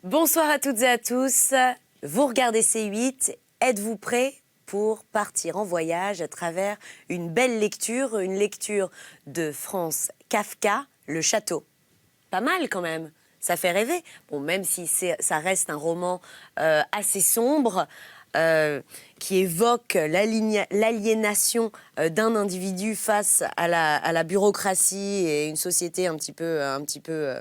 Bonsoir à toutes et à tous. Vous regardez C8. Êtes-vous prêts pour partir en voyage à travers une belle lecture, une lecture de Franz Kafka, Le Château. Pas mal quand même. Ça fait rêver. Bon, même si ça reste un roman assez sombre, qui évoque l'aliénation d'un individu face à la bureaucratie et une société un petit peu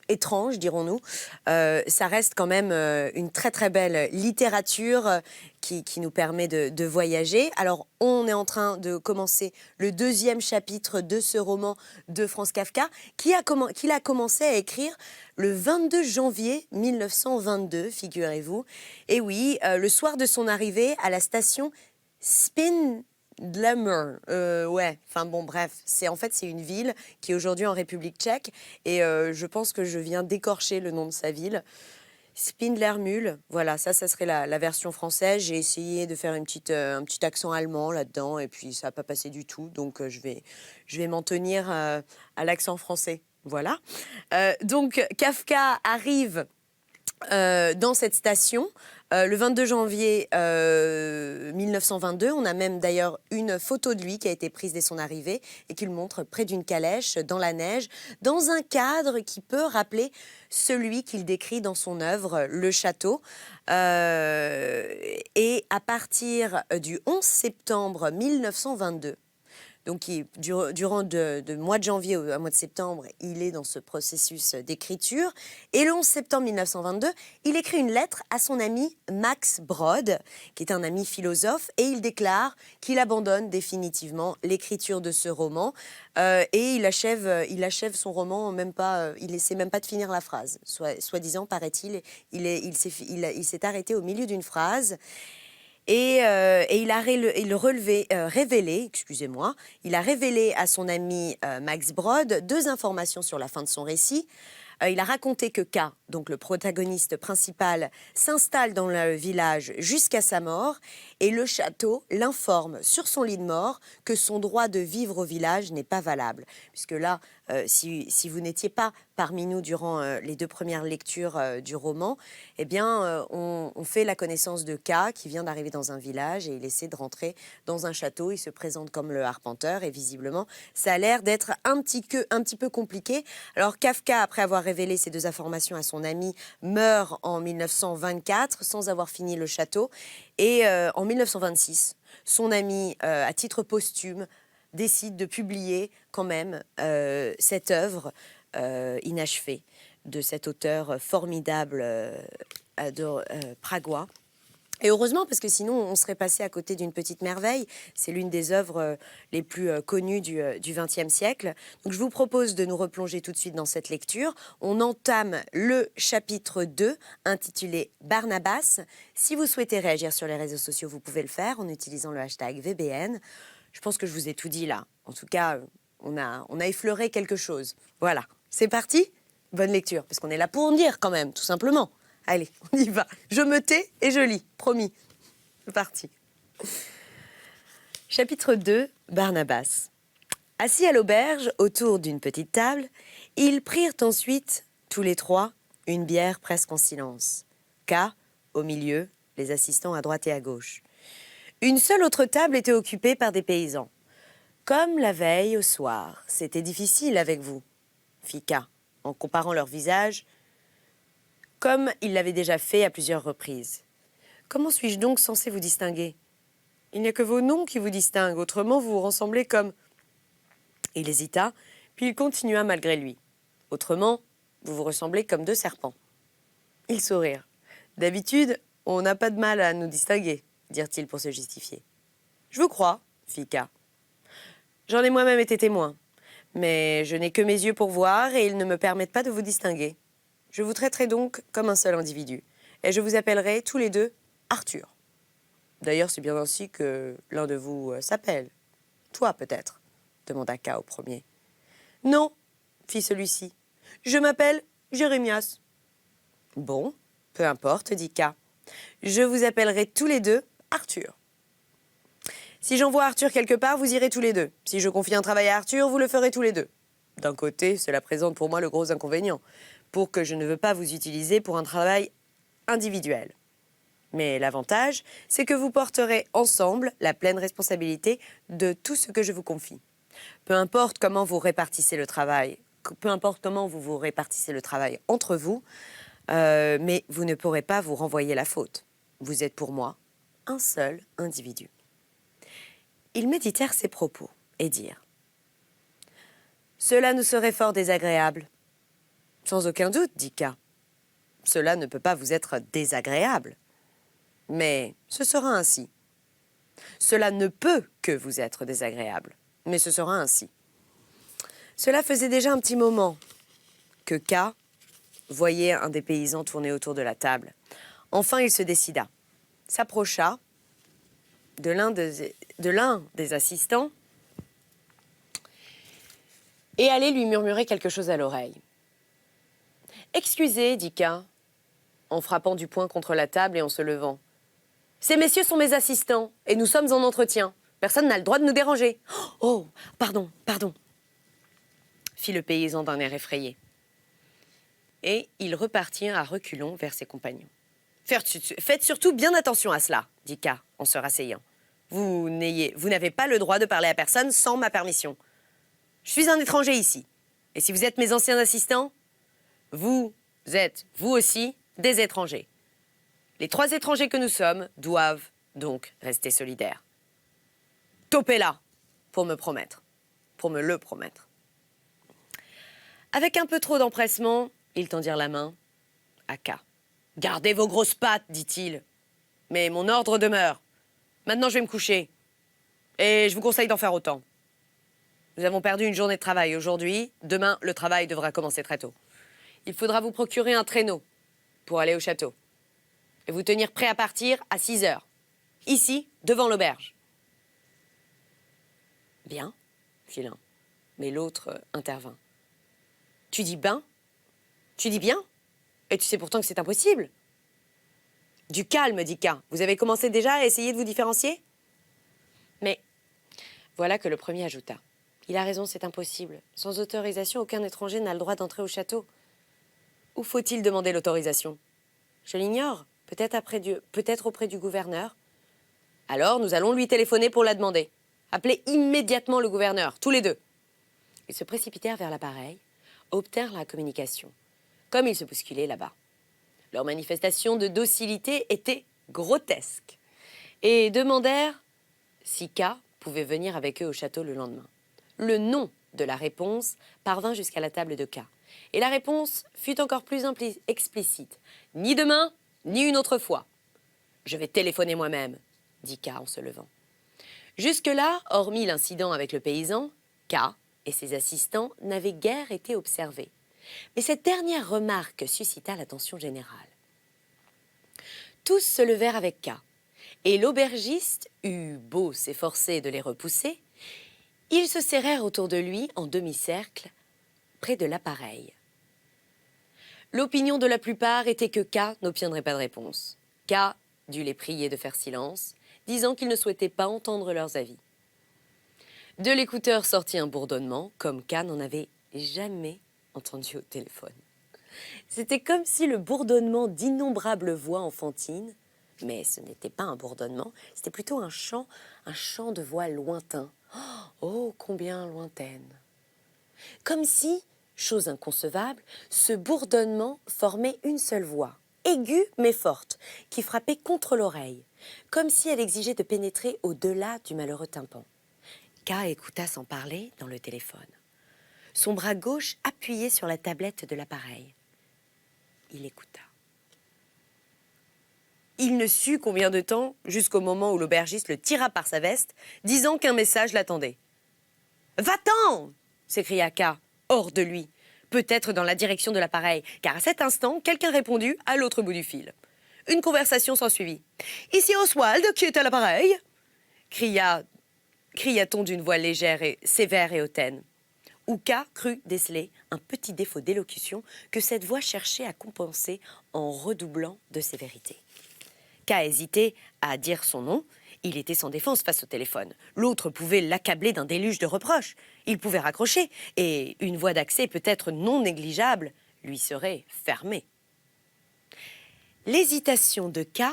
étrange, dirons-nous. Ça reste quand même une très très belle littérature qui nous permet de voyager. Alors, on est en train de commencer le deuxième chapitre de ce roman de Franz Kafka, qu'il a commencé à écrire le 22 janvier 1922, figurez-vous. Et oui, le soir de son arrivée à la station Spindler, enfin bon, bref, c'est une ville qui est aujourd'hui en République tchèque et je pense que je viens d'écorcher le nom de sa ville. Spindlermühl, voilà, ça serait la version française. J'ai essayé de faire un petit accent allemand là-dedans et puis ça n'a pas passé du tout, donc je vais m'en tenir à l'accent français. Voilà. Donc Kafka arrive dans cette station le 22 janvier 1922. On a même d'ailleurs une photo de lui qui a été prise dès son arrivée et qu'il montre près d'une calèche, dans la neige, dans un cadre qui peut rappeler celui qu'il décrit dans son œuvre, Le Château. Et à partir du 11 septembre 1922, donc, durant de mois de janvier au mois de septembre, il est dans ce processus d'écriture. Et le 11 septembre 1922, il écrit une lettre à son ami Max Brod, qui est un ami philosophe, et il déclare qu'il abandonne définitivement l'écriture de ce roman. Et il achève son roman, il n'essaie même pas de finir la phrase. Soi-disant, paraît-il, il s'est arrêté au milieu d'une phrase. Et il a révélé à son ami Max Brod deux informations sur la fin de son récit. Il a raconté que K, donc le protagoniste principal, s'installe dans le village jusqu'à sa mort et le château l'informe sur son lit de mort que son droit de vivre au village n'est pas valable. Puisque là, si vous n'étiez pas parmi nous durant les deux premières lectures du roman, eh bien, on fait la connaissance de K qui vient d'arriver dans un village et il essaie de rentrer dans un château. Il se présente comme le arpenteur et visiblement, ça a l'air d'être un petit peu compliqué. Alors Kafka, après avoir révélé ces deux informations à son ami, meurt en 1924 sans avoir fini le château. Et en 1926, son ami, à titre posthume, décide de publier quand même cette œuvre inachevée de cet auteur formidable pragois. Et heureusement, parce que sinon, on serait passé à côté d'une petite merveille. C'est l'une des œuvres les plus connues du XXe siècle. Donc, je vous propose de nous replonger tout de suite dans cette lecture. On entame le chapitre 2, intitulé Barnabas. Si vous souhaitez réagir sur les réseaux sociaux, vous pouvez le faire en utilisant le hashtag VBN. Je pense que je vous ai tout dit là. En tout cas, on a effleuré quelque chose. Voilà, c'est parti. Bonne lecture, parce qu'on est là pour lire quand même, tout simplement. Allez, on y va. Je me tais et je lis, promis. C'est parti. Chapitre 2, Barnabas. Assis à l'auberge, autour d'une petite table, ils prirent ensuite, tous les trois, une bière presque en silence. K, au milieu, les assistants à droite et à gauche. Une seule autre table était occupée par des paysans. Comme la veille au soir, c'était difficile avec vous, fit K, en comparant leurs visages, comme il l'avait déjà fait à plusieurs reprises. Comment suis-je donc censé vous distinguer? Il n'y a que vos noms qui vous distinguent, autrement vous vous ressemblez comme... Il hésita, puis il continua malgré lui. Autrement, vous vous ressemblez comme deux serpents. Ils sourirent. D'habitude, on n'a pas de mal à nous distinguer, dirent-ils pour se justifier. Je vous crois, fit K. J'en ai moi-même été témoin, mais je n'ai que mes yeux pour voir et ils ne me permettent pas de vous distinguer. Je vous traiterai donc comme un seul individu, et je vous appellerai tous les deux Arthur. D'ailleurs, c'est bien ainsi que l'un de vous s'appelle. Toi, peut-être, demanda K au premier. Non, fit celui-ci. Je m'appelle Jérémias. Bon, peu importe, dit K. Je vous appellerai tous les deux Arthur. Si j'envoie Arthur quelque part, vous irez tous les deux. Si je confie un travail à Arthur, vous le ferez tous les deux. D'un côté, cela présente pour moi le gros inconvénient. pour que je ne veux pas vous utiliser pour un travail individuel. Mais l'avantage, c'est que vous porterez ensemble la pleine responsabilité de tout ce que je vous confie. Peu importe comment vous répartissez le travail, peu importe comment vous vous répartissez le travail entre vous, mais vous ne pourrez pas vous renvoyer la faute. Vous êtes pour moi un seul individu. Ils méditèrent ces propos et dirent « Cela nous serait fort désagréable. »« Sans aucun doute, dit K. Cela ne peut pas vous être désagréable. Mais ce sera ainsi. Cela ne peut que vous être désagréable, mais ce sera ainsi. » Cela faisait déjà un petit moment que K voyait un des paysans tourner autour de la table. Enfin, il se décida, s'approcha de l'un des assistants et allait lui murmurer quelque chose à l'oreille. « Excusez, dit K, en frappant du poing contre la table et en se levant. « Ces messieurs sont mes assistants et nous sommes en entretien. Personne n'a le droit de nous déranger. »« Oh, pardon, pardon !» fit le paysan d'un air effrayé. Et il repartit à reculons vers ses compagnons. « Faites surtout bien attention à cela, dit K en se rasseyant. Vous n'avez pas le droit de parler à personne sans ma permission. Je suis un étranger ici. Et si vous êtes mes anciens assistants, vous êtes, vous aussi, des étrangers. Les 3 étrangers que nous sommes doivent donc rester solidaires. Topez-la pour me le promettre. » Avec un peu trop d'empressement, ils tendirent la main à K. « Gardez vos grosses pattes, dit-il. Mais mon ordre demeure. Maintenant, je vais me coucher. Et je vous conseille d'en faire autant. Nous avons perdu une journée de travail aujourd'hui. Demain, le travail devra commencer très tôt. Il faudra vous procurer un traîneau pour aller au château. Et vous tenir prêt à partir à 6 heures. Ici, devant l'auberge. » « Bien, fit l'un. Mais l'autre intervint. « Tu dis ben ? Tu dis bien ? Et tu sais pourtant que c'est impossible. » »« Du calme, dit K. Vous avez commencé déjà à essayer de vous différencier ? » Mais voilà que le premier ajouta. « Il a raison, c'est impossible. Sans autorisation, aucun étranger n'a le droit d'entrer au château. Où faut-il demander l'autorisation ? Je l'ignore. Peut-être auprès du gouverneur. Alors, nous allons lui téléphoner pour la demander. Appelez immédiatement le gouverneur, tous les 2. » Ils se précipitèrent vers l'appareil, obtinrent la communication, comme ils se bousculaient là-bas. Leur manifestation de docilité était grotesque et demandèrent si K pouvait venir avec eux au château le lendemain. Le nom de la réponse parvint jusqu'à la table de K. Et la réponse fut encore plus explicite. « Ni demain, ni une autre fois. »« Je vais téléphoner moi-même, » dit K en se levant. Jusque-là, hormis l'incident avec le paysan, K et ses assistants n'avaient guère été observés. Mais cette dernière remarque suscita l'attention générale. Tous se levèrent avec K, et l'aubergiste eut beau s'efforcer de les repousser, ils se serrèrent autour de lui en demi-cercle, près de l'appareil. L'opinion de la plupart était que K n'obtiendrait pas de réponse. K dut les prier de faire silence, disant qu'il ne souhaitait pas entendre leurs avis. De l'écouteur sortit un bourdonnement, comme K n'en avait jamais entendu au téléphone. C'était comme si le bourdonnement d'innombrables voix enfantines, mais ce n'était pas un bourdonnement, c'était plutôt un chant de voix lointain. Oh, combien lointaine! Comme si, chose inconcevable, ce bourdonnement formait une seule voix, aiguë mais forte, qui frappait contre l'oreille, comme si elle exigeait de pénétrer au-delà du malheureux tympan. K écouta sans parler dans le téléphone. Son bras gauche appuyé sur la tablette de l'appareil. Il écouta. Il ne sut combien de temps, jusqu'au moment où l'aubergiste le tira par sa veste, disant qu'un message l'attendait. « Va-t'en !» s'écria K, hors de lui, peut-être dans la direction de l'appareil, car à cet instant, quelqu'un répondit à l'autre bout du fil. Une conversation s'ensuivit. « Ici Oswald, qui est à l'appareil ?» cria-t-on d'une voix légère et sévère et hautaine. Ou K crut déceler un petit défaut d'élocution que cette voix cherchait à compenser en redoublant de sévérité. K hésitait à dire son nom. Il était sans défense face au téléphone. L'autre pouvait l'accabler d'un déluge de reproches. Il pouvait raccrocher. Et une voix d'accès peut-être non négligeable lui serait fermée. L'hésitation de K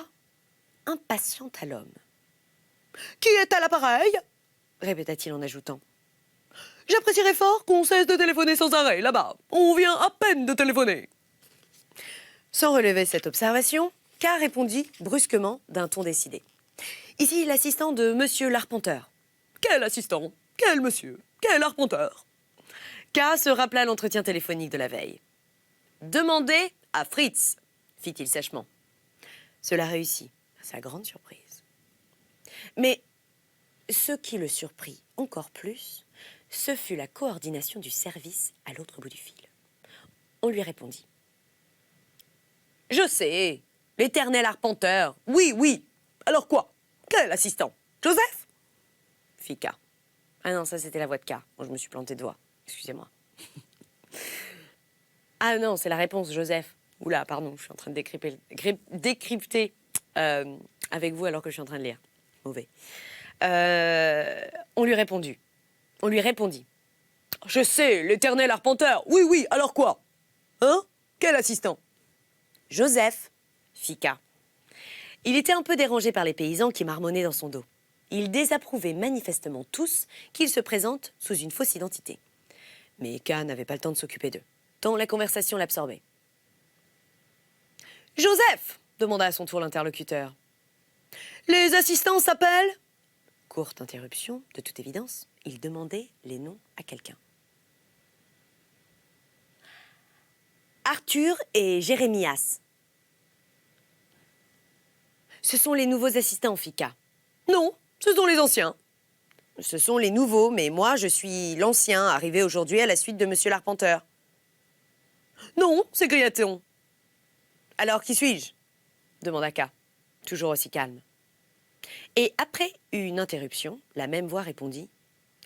impatienta l'homme. « Qui est à l'appareil » répéta-t-il en ajoutant. « J'apprécierais fort qu'on cesse de téléphoner sans arrêt, là-bas. On vient à peine de téléphoner. » Sans relever cette observation, K répondit brusquement d'un ton décidé. « Ici l'assistant de monsieur l'arpenteur. »« Quel assistant? Quel monsieur? Quel arpenteur ?» K se rappela l'entretien téléphonique de la veille. « Demandez à Fritz, fit-il sèchement. Cela réussit, à sa grande surprise. Mais ce qui le surprit encore plus, ce fut la coordination du service à l'autre bout du fil. On lui répondit. « Je sais, l'éternel arpenteur. Oui, oui. Alors quoi? Quel assistant? Joseph ?» fit K. Ah non, ça c'était la voix de K. Bon, je me suis plantée de voix. Excusez-moi. Ah non, c'est la réponse, Joseph. Oula, pardon, je suis en train de décrypter avec vous alors que je suis en train de lire. Mauvais. On lui répondit. « Je sais, l'éternel arpenteur. Oui, oui, alors quoi? Hein? Quel assistant? » « Joseph, fit K. Il était un peu dérangé par les paysans qui marmonnaient dans son dos. Ils désapprouvaient manifestement tous qu'il se présente sous une fausse identité. Mais K n'avait pas le temps de s'occuper d'eux, tant la conversation l'absorbait. « Joseph !» demanda à son tour l'interlocuteur. « Les assistants s'appellent » Courte interruption, de toute évidence, il demandait les noms à quelqu'un. « Arthur et Jérémias. »« Ce sont les nouveaux assistants, fit K. »« Non, ce sont les anciens. »« Ce sont les nouveaux, mais moi, je suis l'ancien, arrivé aujourd'hui à la suite de monsieur l'arpenteur. »« Non, s'écria-t-on. »« Alors, qui suis-je » demanda K, toujours aussi calme. Et après une interruption, la même voix répondit,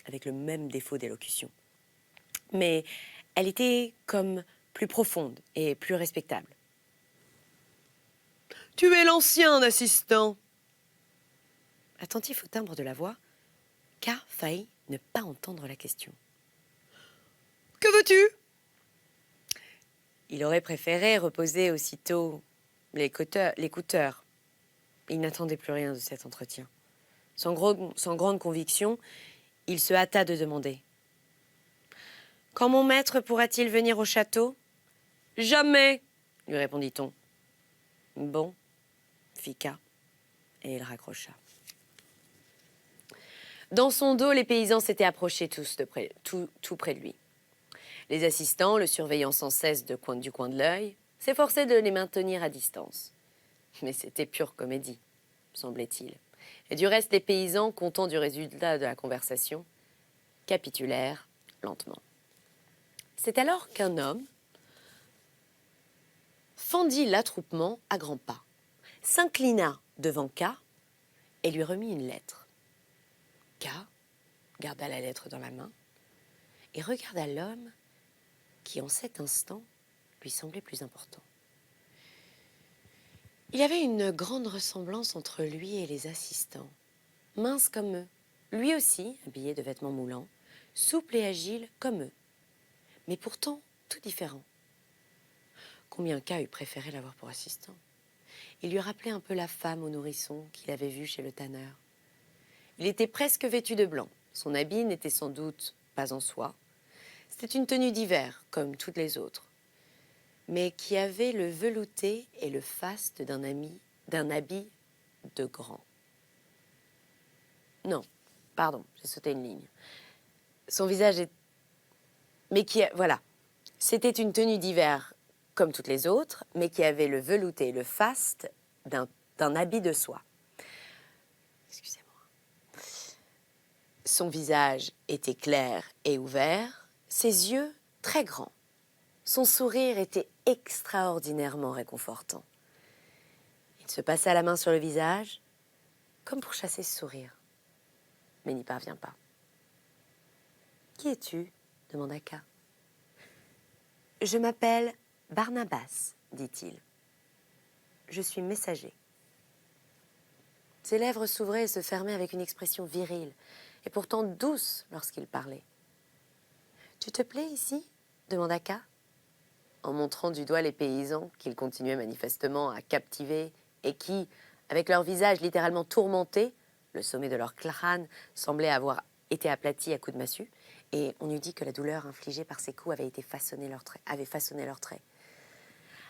avec le même défaut d'élocution. Mais elle était comme plus profonde et plus respectable. « Tu es l'ancien assistant. » Attentif au timbre de la voix, K faillit ne pas entendre la question. « Que veux-tu » Il aurait préféré reposer aussitôt l'écouteur. Il n'attendait plus rien de cet entretien. Sans grande conviction, il se hâta de demander. « Quand mon maître pourra-t-il venir au château ?»« Jamais !» lui répondit-on. « Bon, » fit K, et il raccrocha. Dans son dos, les paysans s'étaient approchés tout près de lui. Les assistants, le surveillant sans cesse du coin de l'œil, s'efforçaient de les maintenir à distance. Mais c'était pure comédie, semblait-il. Et du reste, les paysans, contents du résultat de la conversation, capitulèrent lentement. C'est alors qu'un homme fendit l'attroupement à grands pas, s'inclina devant K et lui remit une lettre. K garda la lettre dans la main et regarda l'homme qui, en cet instant, lui semblait plus important. Il y avait une grande ressemblance entre lui et les assistants, mince comme eux, lui aussi habillé de vêtements moulants, souple et agile comme eux, mais pourtant tout différent. Combien K eût préféré l'avoir pour assistant. Il lui rappelait un peu la femme au nourrisson qu'il avait vue chez le tanneur. Il était presque vêtu de blanc. Son habit n'était sans doute pas en soie. C'était une tenue d'hiver, comme toutes les autres, mais qui avait le velouté et le faste d'un habit de grand. Non, pardon, j'ai sauté une ligne. Son visage est... Mais voilà, c'était une tenue d'hiver comme toutes les autres, mais qui avait le velouté et le faste d'un habit de soie. Excusez-moi. Son visage était clair et ouvert, ses yeux très grands. Son sourire était extraordinairement réconfortant. Il se passa la main sur le visage, comme pour chasser ce sourire, mais n'y parvient pas. « Qui es-tu » demanda K. « Je m'appelle Barnabas, dit-il. Je suis messager. » Ses lèvres s'ouvraient et se fermaient avec une expression virile, et pourtant douce lorsqu'il parlait. « Tu te plais ici » demanda K. en montrant du doigt les paysans qu'il continuait manifestement à captiver et qui, avec leur visage littéralement tourmenté, le sommet de leur crâne semblait avoir été aplati à coups de massue, et on eût dit que la douleur infligée par ces coups avait façonné leurs traits.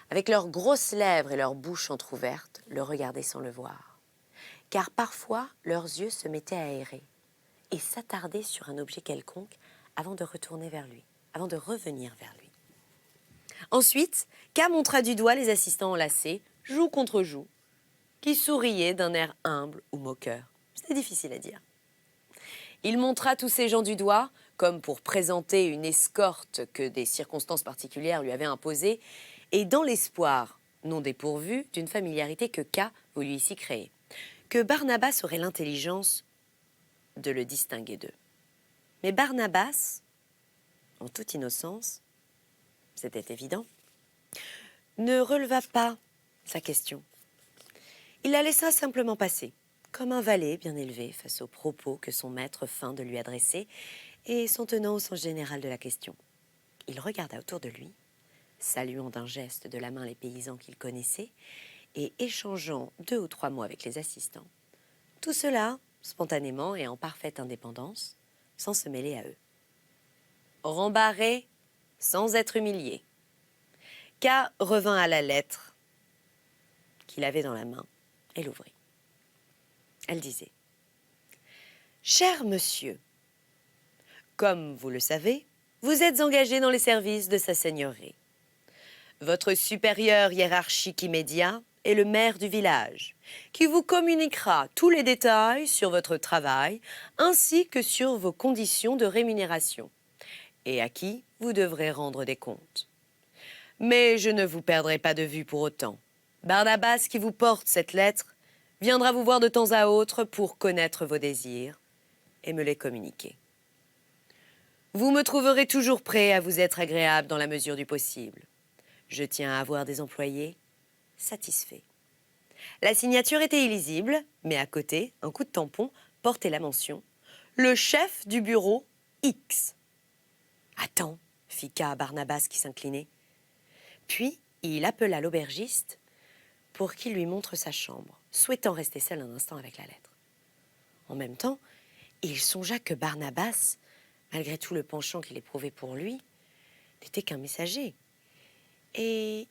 Avec leurs grosses lèvres et leurs bouches entr'ouvertes, le regardaient sans le voir. Car parfois, leurs yeux se mettaient à errer et s'attarder sur un objet quelconque avant de revenir vers lui. Ensuite, K montra du doigt les assistants enlacés, joue contre joue, qui souriaient d'un air humble ou moqueur. C'était difficile à dire. Il montra tous ces gens du doigt, comme pour présenter une escorte que des circonstances particulières lui avaient imposée, et dans l'espoir, non dépourvu, d'une familiarité que K voulut ici créer, que Barnabas aurait l'intelligence de le distinguer d'eux. Mais Barnabas, en toute innocence, c'était évident, ne releva pas sa question. Il la laissa simplement passer, comme un valet bien élevé face aux propos que son maître feint de lui adresser et s'en tenant au sens général de la question. Il regarda autour de lui, saluant d'un geste de la main les paysans qu'il connaissait et échangeant 2 ou 3 mots avec les assistants. Tout cela, spontanément et en parfaite indépendance, sans se mêler à eux. Rembarré, sans être humilié. K revint à la lettre qu'il avait dans la main et l'ouvrit. Elle disait « Cher monsieur, comme vous le savez, vous êtes engagé dans les services de sa seigneurie. Votre supérieur hiérarchique immédiat est le maire du village, qui vous communiquera tous les détails sur votre travail ainsi que sur vos conditions de rémunération, et à qui vous devrez rendre des comptes. Mais je ne vous perdrai pas de vue pour autant. Barnabas, qui vous porte cette lettre, viendra vous voir de temps à autre pour connaître vos désirs et me les communiquer. Vous me trouverez toujours prêt à vous être agréable dans la mesure du possible. Je tiens à avoir des employés satisfaits. » La signature était illisible, mais à côté, un coup de tampon portait la mention « Le chef du bureau X ». « Attends » fit K à Barnabas qui s'inclinait. Puis, il appela l'aubergiste pour qu'il lui montre sa chambre, souhaitant rester seul un instant avec la lettre. En même temps, il songea que Barnabas, malgré tout le penchant qu'il éprouvait pour lui, n'était qu'un messager. Et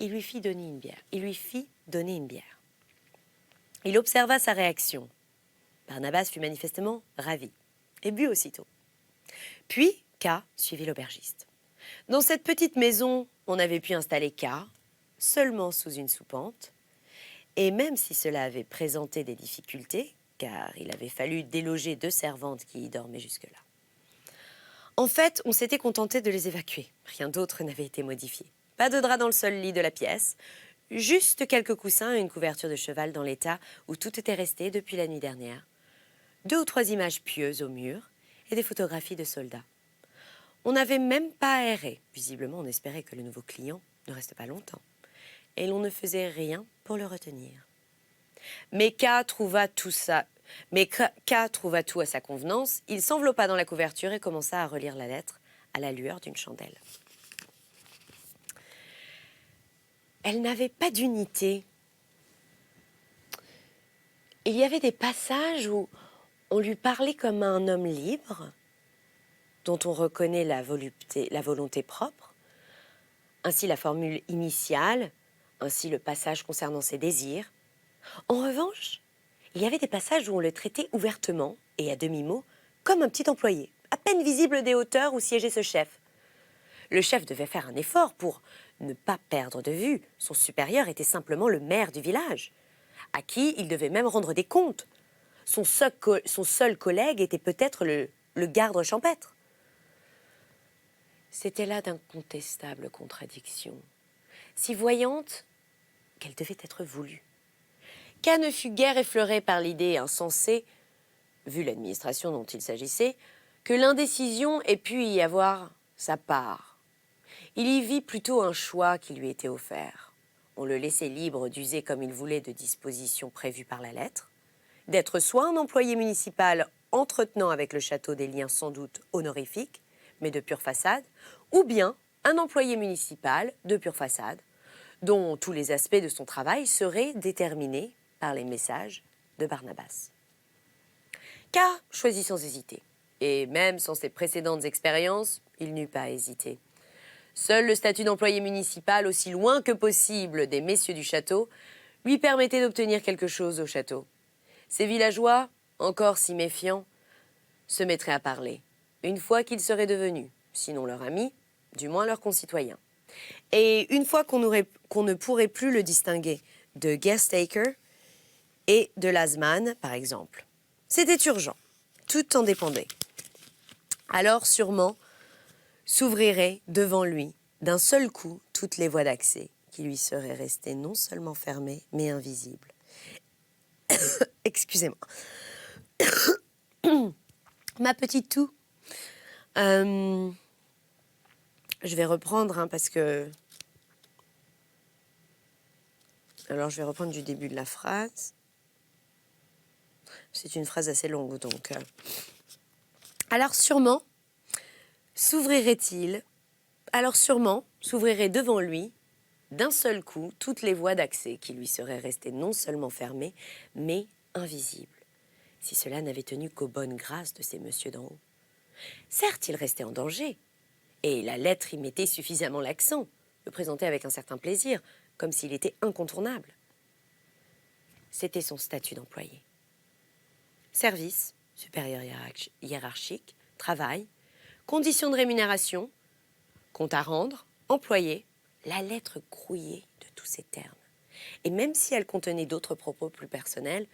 il lui fit donner une bière. Il observa sa réaction. Barnabas fut manifestement ravi et but aussitôt. Puis, K suivit l'aubergiste. Dans cette petite maison, on avait pu installer K seulement sous une soupente, et même si cela avait présenté des difficultés, car il avait fallu déloger 2 servantes qui y dormaient jusque-là. En fait, on s'était contenté de les évacuer. Rien d'autre n'avait été modifié. Pas de drap dans le seul lit de la pièce, juste quelques coussins et une couverture de cheval dans l'état où tout était resté depuis la nuit dernière. 2 ou 3 images pieuses au mur et des photographies de soldats. On n'avait même pas aéré. Visiblement, on espérait que le nouveau client ne reste pas longtemps. Et l'on ne faisait rien pour le retenir. Mais K trouva tout à sa convenance. Il s'enveloppa dans la couverture et commença à relire la lettre à la lueur d'une chandelle. Elle n'avait pas d'unité. Il y avait des passages où on lui parlait comme à un homme libre, dont on reconnaît la volonté propre, ainsi la formule initiale, ainsi le passage concernant ses désirs. En revanche, il y avait des passages où on le traitait ouvertement et à demi-mot comme un petit employé, à peine visible des hauteurs où siégeait ce chef. Le chef devait faire un effort pour ne pas perdre de vue. Son supérieur était simplement le maire du village, à qui il devait même rendre des comptes. Son seul collègue était peut-être le garde champêtre. C'était là d'incontestables contradictions, si voyantes qu'elles devaient être voulues. K ne fut guère effleuré par l'idée insensée, vu l'administration dont il s'agissait, que l'indécision ait pu y avoir sa part. Il y vit plutôt un choix qui lui était offert. On le laissait libre d'user comme il voulait de dispositions prévues par la lettre, d'être soit un employé municipal entretenant avec le château des liens sans doute honorifiques, mais de pure façade, ou bien un employé municipal de pure façade, dont tous les aspects de son travail seraient déterminés par les messages de Barnabas. K choisit sans hésiter, et même sans ses précédentes expériences, il n'eut pas hésité. Seul le statut d'employé municipal, aussi loin que possible des messieurs du château, lui permettait d'obtenir quelque chose au château. Ces villageois, encore si méfiants, se mettraient à parler, une fois qu'ils seraient devenus, sinon leurs amis, du moins leurs concitoyens. Et une fois qu'on ne pourrait plus le distinguer de Guestaker et de Lasman, par exemple. C'était urgent, tout en dépendait. Alors sûrement s'ouvriraient devant lui, d'un seul coup, toutes les voies d'accès qui lui seraient restées non seulement fermées, mais invisibles. Excusez-moi. Ma petite toux. Je vais reprendre, parce que... Alors, je vais reprendre du début de la phrase. C'est une phrase assez longue, donc... Alors, sûrement, s'ouvrirait devant lui, d'un seul coup, toutes les voies d'accès qui lui seraient restées non seulement fermées, mais invisibles, si cela n'avait tenu qu'aux bonnes grâces de ces messieurs d'en haut. Certes, il restait en danger, et la lettre y mettait suffisamment l'accent, le présentait avec un certain plaisir, comme s'il était incontournable. C'était son statut d'employé. Service, supérieur hiérarchique, travail, conditions de rémunération, compte à rendre, employé, la lettre grouillait de tous ces termes. Et même si elle contenait d'autres propos plus personnels,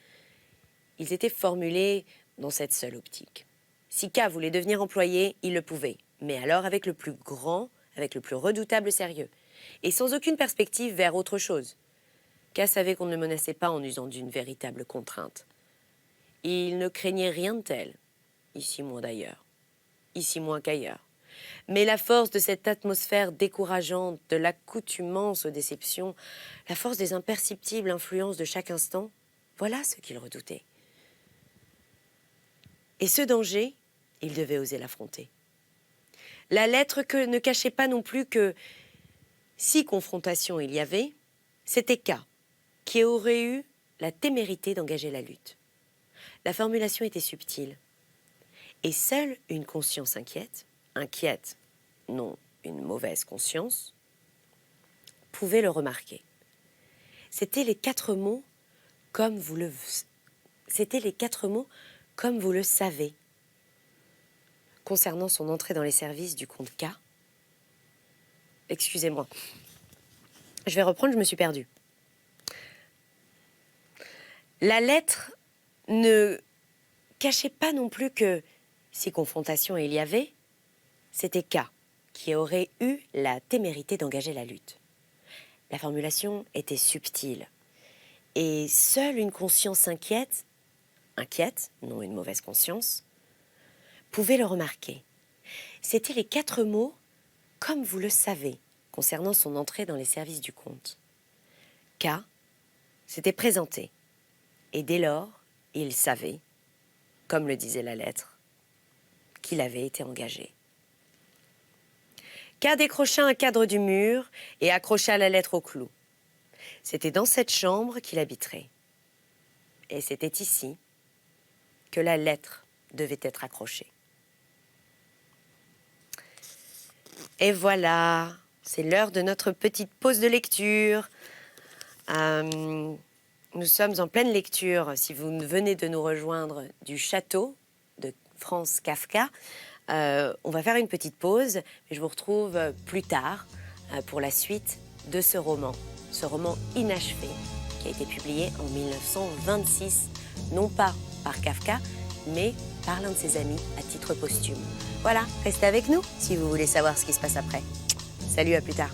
ils étaient formulés dans cette seule optique. Si K voulait devenir employé, il le pouvait, mais alors avec le plus grand, avec le plus redoutable sérieux, et sans aucune perspective vers autre chose. K savait qu'on ne le menaçait pas en usant d'une véritable contrainte. Il ne craignait rien de tel, ici moins d'ailleurs, ici moins qu'ailleurs. Mais la force de cette atmosphère décourageante, de l'accoutumance aux déceptions, la force des imperceptibles influences de chaque instant, voilà ce qu'il redoutait. Et ce danger, il devait oser l'affronter. La lettre ne cachait pas non plus que, si confrontation il y avait, c'était K qui aurait eu la témérité d'engager la lutte. La formulation était subtile. Et seule une conscience inquiète, non une mauvaise conscience, pouvait le remarquer. C'étaient les 4 mots comme vous le savez, concernant son entrée dans les services du comte K. Excusez-moi. Je vais reprendre, je me suis perdue. La lettre ne cachait pas non plus que, si confrontation il y avait, c'était K qui aurait eu la témérité d'engager la lutte. La formulation était subtile. Et seule une conscience inquiète, non une mauvaise conscience, pouvait le remarquer. C'étaient les 4 mots « comme vous le savez » concernant son entrée dans les services du comte. K s'était présenté, et dès lors, il savait, comme le disait la lettre, qu'il avait été engagé. K décrocha un cadre du mur et accrocha la lettre au clou. C'était dans cette chambre qu'il habiterait. Et c'était ici que la lettre devait être accrochée. Et voilà, c'est l'heure de notre petite pause de lecture. Nous sommes en pleine lecture, si vous venez de nous rejoindre, du Château de Franz Kafka. On va faire une petite pause, mais je vous retrouve plus tard pour la suite de ce roman inachevé, qui a été publié en 1926, non pas par Kafka, mais par l'un de ses amis à titre posthume. Voilà, restez avec nous si vous voulez savoir ce qui se passe après. Salut, à plus tard.